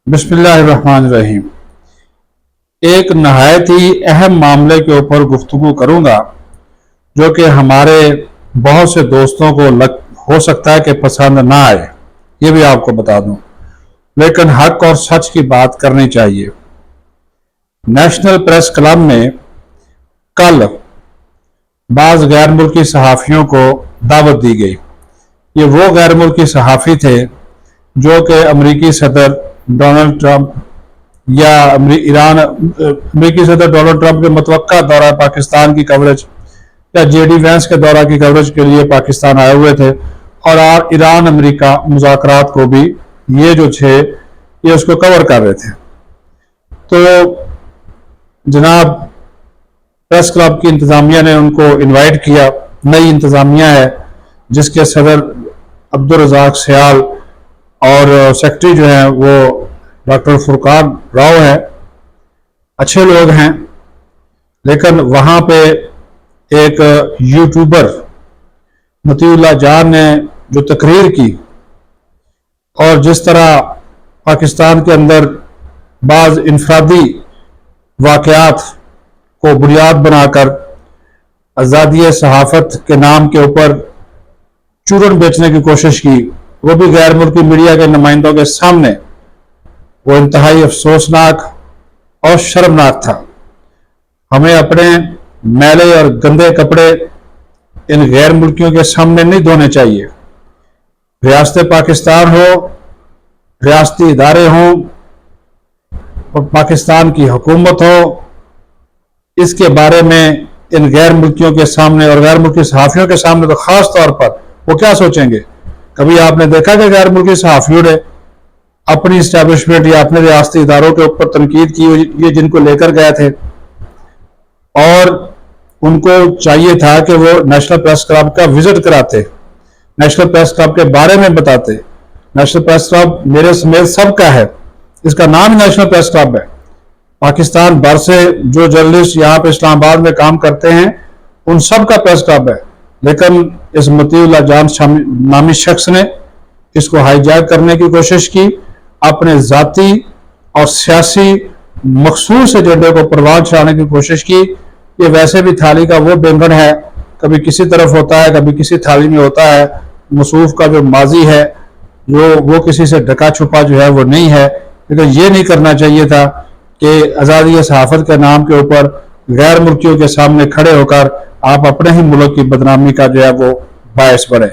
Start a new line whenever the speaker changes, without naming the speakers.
बिस्मिल्लाहिर्रहमानिर्रहीम। एक नहायत ही अहम मामले के ऊपर गुफ्तगू करूंगा जो कि हमारे बहुत से दोस्तों को हो सकता है कि पसंद ना आए, ये भी आपको बता दूं, लेकिन हक और सच की बात करनी चाहिए। नेशनल प्रेस क्लब में कल बाज गैर मुल्की सहाफ़ियों को दावत दी गई। ये वो गैर मुल्की सहाफ़ी थे जो कि अमरीकी सदर डोनाल्ड ट्रंप या अमरीकी सदर डोनाल्ड ट्रंप के मुतवक्का दौरा पाकिस्तान की कवरेज या जेडी वैंस के दौरा की कवरेज के लिए पाकिस्तान आए हुए थे, और ईरान अमरीका मुज़ाकरात को भी ये जो थे ये उसको कवर कर रहे थे। तो जनाब प्रेस क्लब की इंतज़ामिया ने उनको इनवाइट किया। नई इंतज़ामिया है जिसके सदर अब्दुल रज़ाक सियाल और सेक्रेटरी जो हैं वो डॉक्टर फुरकान राव है। अच्छे लोग हैं, लेकिन वहाँ पे एक यूट्यूबर मतीउल्लाह जान ने जो तकरीर की और जिस तरह पाकिस्तान के अंदर बाज़ इनफरादी वाक़यात को बुनियाद बनाकर आज़ादी सहाफ़त के नाम के ऊपर चूरन बेचने की कोशिश की, वो भी गैर मुल्की मीडिया के नुमाइंदों के सामने, वो इंतहाई अफसोसनाक और शर्मनाक था। हमें अपने मैले और गंदे कपड़े इन गैर मुल्कियों के सामने नहीं धोने चाहिए। रियासत पाकिस्तान हो, रियासती इदारे हों और पाकिस्तान की हुकूमत हो, इसके बारे में इन गैर मुल्कियों के सामने और गैर मुल्की सहाफ़ियों के सामने तो ख़ास तौर पर वो क्या सोचेंगे। कभी आपने देखा कि गैर मुल्की सहाफ़ियों ने अपनी इस्टेब्लिशमेंट या अपने रियासती इदारों के ऊपर तनकीद की, ये जिनको लेकर गए थे, और उनको चाहिए था कि वो नेशनल प्रेस क्लब का विजिट कराते, नेशनल प्रेस क्लब के बारे में बताते। नेशनल प्रेस क्लब मेरे समेत सबका है, इसका नाम ही नेशनल प्रेस क्लब है। पाकिस्तान भर से जो जर्नलिस्ट यहाँ पे इस्लामाबाद में काम करते हैं उन सब का प्रेस क्लब है, लेकिन इस मतीउल्लाह जान नामी शख्स ने इसको हाईजैक करने की कोशिश की, अपने जाती और सियासी मखसूस एजेंडे को परवान चढ़ाने की कोशिश की। ये वैसे भी थाली का वो बैंगन है, कभी किसी तरफ होता है कभी किसी थाली में होता है। मसूफ का जो माजी है वो किसी से ढका छुपा जो है वो नहीं है। लेकिन ये नहीं करना चाहिए था कि आज़ादी सहाफ़त के नाम के ऊपर गैर मुल्कियों के सामने खड़े होकर आप अपने ही मुल्क की बदनामी का जो है वो बायस बने।